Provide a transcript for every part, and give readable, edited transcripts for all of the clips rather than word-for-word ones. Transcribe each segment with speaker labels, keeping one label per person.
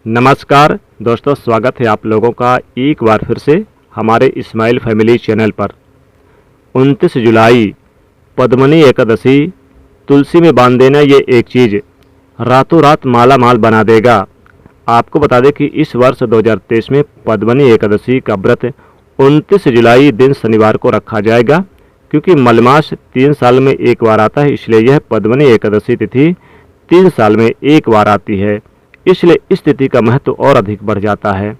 Speaker 1: नमस्कार दोस्तों, स्वागत है आप लोगों का एक बार फिर से हमारे इस्माइल फैमिली चैनल पर। 29 जुलाई पद्मनी एकादशी, तुलसी में बांध देना ये एक चीज़ रातों रात माला माल बना देगा। आपको बता दें कि इस वर्ष 2023 में पद्मनी एकादशी का व्रत 29 जुलाई दिन शनिवार को रखा जाएगा, क्योंकि मलमास 3 साल में एक बार आता है, इसलिए यह पद्मनी एकादशी तिथि 3 साल में एक बार आती है। इसलिए इस तिथि का महत्व और अधिक बढ़ जाता है।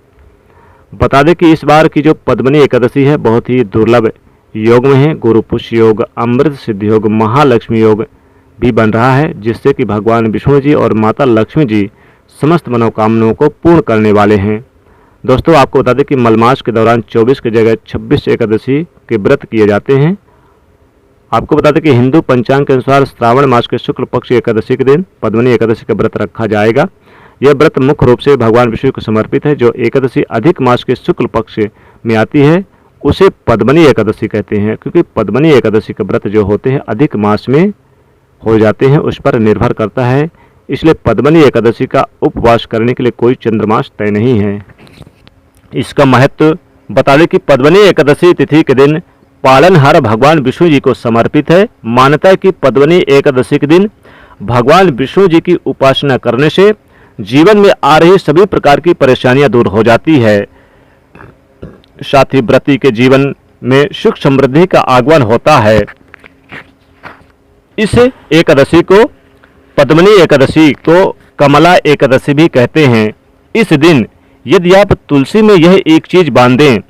Speaker 1: बता दें कि इस बार की जो पद्मनी एकादशी है बहुत ही दुर्लभ योग में है। गुरु पुष्य योग, अमृत सिद्धि योग, महालक्ष्मी योग भी बन रहा है, जिससे कि भगवान विष्णु जी और माता लक्ष्मी जी समस्त मनोकामनाओं को पूर्ण करने वाले हैं। दोस्तों, आपको बता दें कि मलमास के दौरान 24 की जगह 26 एकादशी के व्रत किए जाते हैं। आपको बता दें कि हिंदू पंचांग के अनुसार श्रावण मास के शुक्ल पक्ष एकादशी के दिन पद्मनी एकादशी का व्रत रखा जाएगा। यह व्रत मुख्य रूप से भगवान विष्णु को समर्पित है। जो एकादशी अधिक मास के शुक्ल पक्ष में आती है उसे पद्मनी एकादशी कहते हैं, क्योंकि पद्मनी एकादशी के व्रत जो होते हैं अधिक मास में हो जाते हैं, उस पर निर्भर करता है। इसलिए पद्मनी एकादशी का उपवास करने के लिए कोई चंद्रमास तय नहीं है। इसका महत्व बता दें कि पद्मनी एकादशी तिथि के दिन पालनहार भगवान विष्णु जी को समर्पित है। मान्यता है कि पद्मनी एकादशी के दिन भगवान विष्णु जी की उपासना करने से जीवन में आ रही सभी प्रकार की परेशानियां दूर हो जाती है। साथ ही व्रती के जीवन में सुख समृद्धि का आगमन होता है। इस एकादशी को, पद्मनी एकादशी को कमला एकादशी भी कहते हैं। इस दिन यदि आप तुलसी में यह एक चीज बांधें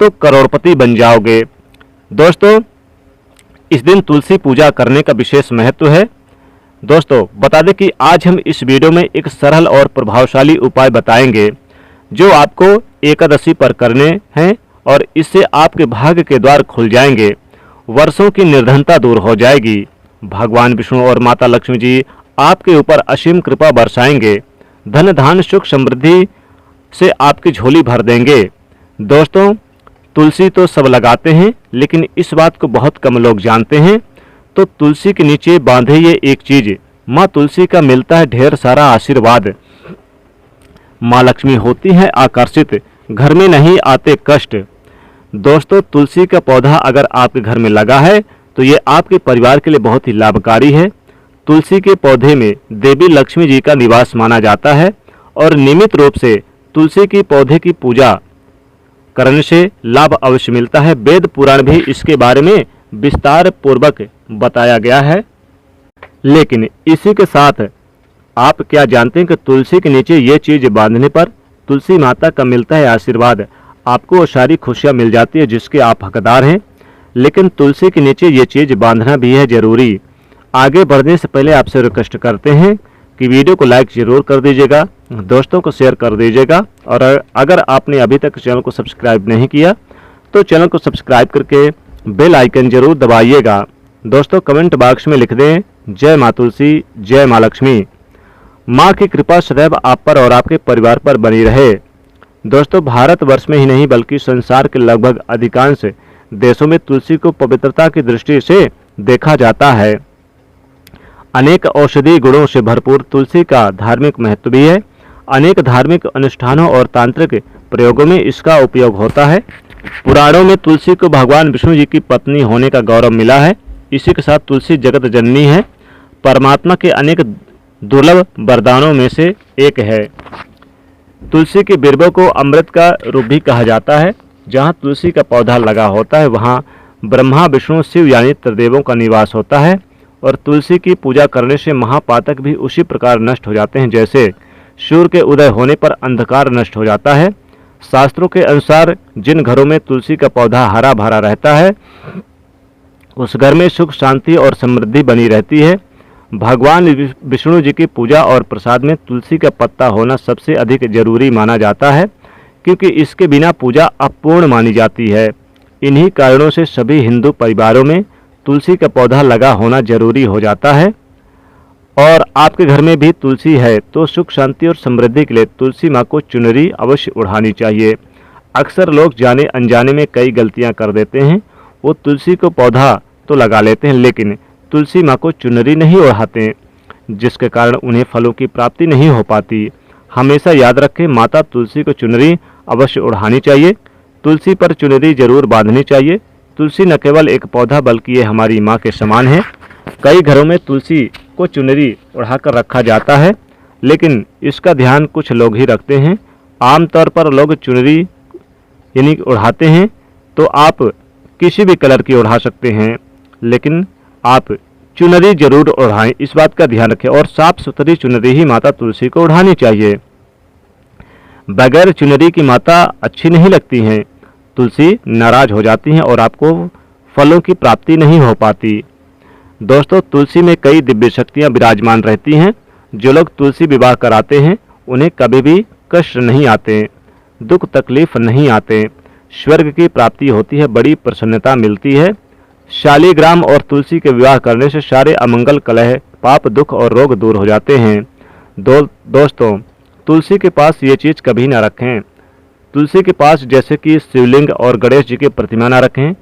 Speaker 1: तो करोड़पति बन जाओगे। दोस्तों, इस दिन तुलसी पूजा करने का विशेष महत्व है। दोस्तों, बता दें कि आज हम इस वीडियो में एक सरल और प्रभावशाली उपाय बताएंगे जो आपको एकादशी पर करने हैं, और इससे आपके भाग्य के द्वार खुल जाएंगे। वर्षों की निर्धनता दूर हो जाएगी। भगवान विष्णु और माता लक्ष्मी जी आपके ऊपर असीम कृपा बरसाएंगे। धन धान सुख समृद्धि से आपकी झोली भर देंगे। दोस्तों, तुलसी तो सब लगाते हैं, लेकिन इस बात को बहुत कम लोग जानते हैं। तो तुलसी के नीचे बांधे ये एक चीज, माँ तुलसी का मिलता है ढेर सारा आशीर्वाद। माँ लक्ष्मी होती है आकर्षित, घर में नहीं आते कष्ट। दोस्तों, तुलसी का पौधा अगर आपके घर में लगा है तो ये आपके परिवार के लिए बहुत ही लाभकारी है। तुलसी के पौधे में देवी लक्ष्मी जी का निवास माना जाता है, और नियमित रूप से तुलसी की पौधे की पूजा करने से लाभ अवश्य मिलता है। वेद पुराण भी इसके बारे में विस्तार पूर्वक बताया गया है। लेकिन इसी के साथ आप क्या जानते हैं कि तुलसी के नीचे ये चीज बांधने पर तुलसी माता का मिलता है आशीर्वाद। आपको वो सारी खुशियां मिल जाती है जिसके आप हकदार हैं। लेकिन तुलसी के नीचे ये चीज बांधना भी है जरूरी। आगे बढ़ने से पहले आपसे रिक्वेस्ट करते हैं कि वीडियो को लाइक जरूर कर दीजिएगा, दोस्तों को शेयर कर दीजिएगा, और अगर आपने अभी तक चैनल को सब्सक्राइब नहीं किया तो चैनल को सब्सक्राइब करके बेल आइकन जरूर दबाइएगा। दोस्तों, कमेंट बॉक्स में लिख दें जय माँ तुलसी, जय माँ लक्ष्मी। माँ की कृपा सदैव आप पर और आपके परिवार पर बनी रहे। दोस्तों, भारतवर्ष में ही नहीं बल्कि संसार के लगभग अधिकांश देशों में तुलसी को पवित्रता की दृष्टि से देखा जाता है। अनेक औषधीय गुणों से भरपूर तुलसी का धार्मिक महत्व भी है। अनेक धार्मिक अनुष्ठानों और तांत्रिक प्रयोगों में इसका उपयोग होता है। पुराणों में तुलसी को भगवान विष्णु जी की पत्नी होने का गौरव मिला है। इसी के साथ तुलसी जगत जननी है, परमात्मा के अनेक दुर्लभ वरदानों में से एक है। तुलसी के बिरबों को अमृत का रूप भी कहा जाता है। जहाँ तुलसी का पौधा लगा होता है वहाँ ब्रह्मा विष्णु शिव यानी त्रिदेवों का निवास होता है। और तुलसी की पूजा करने से महापातक भी उसी प्रकार नष्ट हो जाते हैं जैसे सूर्य के उदय होने पर अंधकार नष्ट हो जाता है। शास्त्रों के अनुसार जिन घरों में तुलसी का पौधा हरा भरा रहता है उस घर में सुख शांति और समृद्धि बनी रहती है। भगवान विष्णु जी की पूजा और प्रसाद में तुलसी का पत्ता होना सबसे अधिक जरूरी माना जाता है, क्योंकि इसके बिना पूजा अपूर्ण मानी जाती है। इन्हीं कारणों से सभी हिंदू परिवारों में तुलसी का पौधा लगा होना जरूरी हो जाता है। और आपके घर में भी तुलसी है तो सुख शांति और समृद्धि के लिए तुलसी माँ को चुनरी अवश्य उड़ानी चाहिए। अक्सर लोग जाने अनजाने में कई गलतियाँ कर देते हैं। वो तुलसी को पौधा तो लगा लेते हैं लेकिन तुलसी माँ को चुनरी नहीं ओढ़ाते, जिसके कारण उन्हें फलों की प्राप्ति नहीं हो पाती। हमेशा याद रखें, माता तुलसी को चुनरी अवश्य ओढ़ानी चाहिए। तुलसी पर चुनरी जरूर बांधनी चाहिए। तुलसी न केवल एक पौधा बल्कि ये हमारी माँ के समान है। कई घरों में तुलसी को चुनरी ओढ़ाकर रखा जाता है, लेकिन इसका ध्यान कुछ लोग ही रखते हैं। आमतौर पर लोग चुनरी यानी ओढ़ाते हैं तो आप किसी भी कलर की ओढ़ा सकते हैं, लेकिन आप चुनरी जरूर ओढ़ाएं, इस बात का ध्यान रखें। और साफ सुथरी चुनरी ही माता तुलसी को ओढ़ानी चाहिए। बगैर चुनरी की माता अच्छी नहीं लगती हैं। तुलसी नाराज हो जाती हैं और आपको फलों की प्राप्ति नहीं हो पाती। दोस्तों, तुलसी में कई दिव्य शक्तियाँ विराजमान रहती हैं। जो लोग तुलसी विवाह कराते हैं उन्हें कभी भी कष्ट नहीं आते, दुख तकलीफ नहीं आते, स्वर्ग की प्राप्ति होती है, बड़ी प्रसन्नता मिलती है। शालिग्राम और तुलसी के विवाह करने से सारे अमंगल, कलह, पाप, दुख और रोग दूर हो जाते हैं। दोस्तों, तुलसी के पास ये चीज़ कभी ना रखें। तुलसी के पास जैसे कि शिवलिंग और गणेश जी की प्रतिमा ना रखें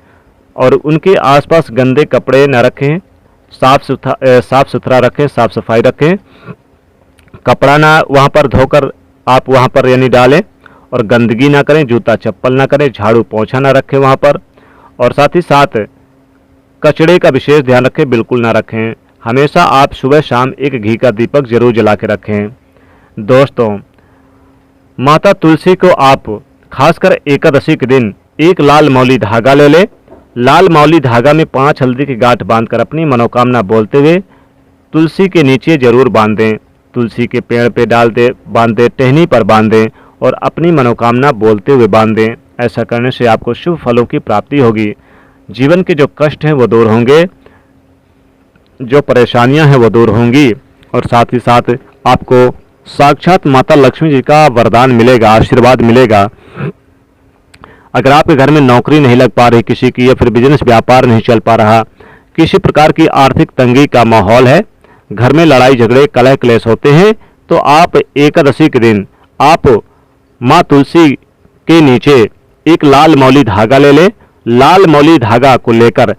Speaker 1: और उनके आसपास गंदे कपड़े ना रखें। साफ सुथरा रखें, साफ सफाई रखें। कपड़ा ना वहाँ पर धोकर आप वहाँ पर यानी डालें और गंदगी ना करें, जूता चप्पल ना करें, झाड़ू पोंछा ना रखें वहाँ पर। और साथ ही साथ कचड़े का विशेष ध्यान रखें, बिल्कुल ना रखें। हमेशा आप सुबह शाम एक घी का दीपक जरूर जला के रखें। दोस्तों, माता तुलसी को आप खासकर एकादशी के दिन एक लाल मौली धागा ले लें। लाल मौली धागा में 5 हल्दी की गांठ बांधकर अपनी मनोकामना बोलते हुए तुलसी के नीचे जरूर बांध दें। तुलसी के पेड़ पे बांध दें, टहनी पर बांध दें और अपनी मनोकामना बोलते हुए बांध दें। ऐसा करने से आपको शुभ फलों की प्राप्ति होगी। जीवन के जो कष्ट हैं वो दूर होंगे, जो परेशानियां हैं वो दूर होंगी और साथ ही साथ आपको साक्षात माता लक्ष्मी जी का वरदान मिलेगा, आशीर्वाद मिलेगा। अगर आपके घर में नौकरी नहीं लग पा रही किसी की, या फिर बिजनेस व्यापार नहीं चल पा रहा, किसी प्रकार की आर्थिक तंगी का माहौल है, घर में लड़ाई झगड़े कलह क्लेश होते हैं, तो आप एकादशी के दिन आप माँ तुलसी के नीचे एक लाल मौली धागा ले लें। लाल मौली धागा को लेकर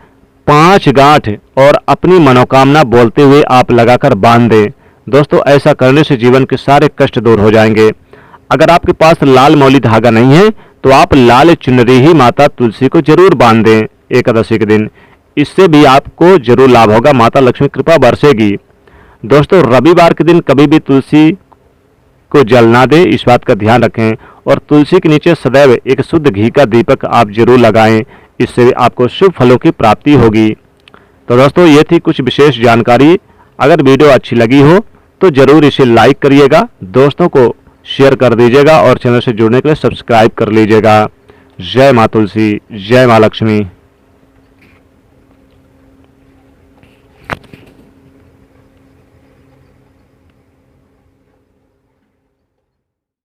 Speaker 1: 5 गांठ और अपनी मनोकामना बोलते हुए आप लगाकर बांध दें। दोस्तों, ऐसा करने से जीवन के सारे कष्ट दूर हो जाएंगे। अगर आपके पास लाल मौली धागा नहीं है तो आप लाल चुनरी ही माता तुलसी को जरूर बांध दें एकादशी के दिन। इससे भी आपको जरूर लाभ होगा, माता लक्ष्मी कृपा बरसेगी। दोस्तों, रविवार के दिन कभी भी तुलसी को जल ना दें, इस बात का ध्यान रखें। और तुलसी के नीचे सदैव एक शुद्ध घी का दीपक आप जरूर लगाएं, इससे आपको शुभ फलों की प्राप्ति होगी। तो दोस्तों, ये थी कुछ विशेष जानकारी। अगर वीडियो अच्छी लगी हो तो जरूर इसे लाइक करिएगा, दोस्तों को शेयर कर दीजिएगा और चैनल से जुड़ने के लिए सब्सक्राइब कर लीजिएगा। जय माँ तुलसी, जय माँ लक्ष्मी।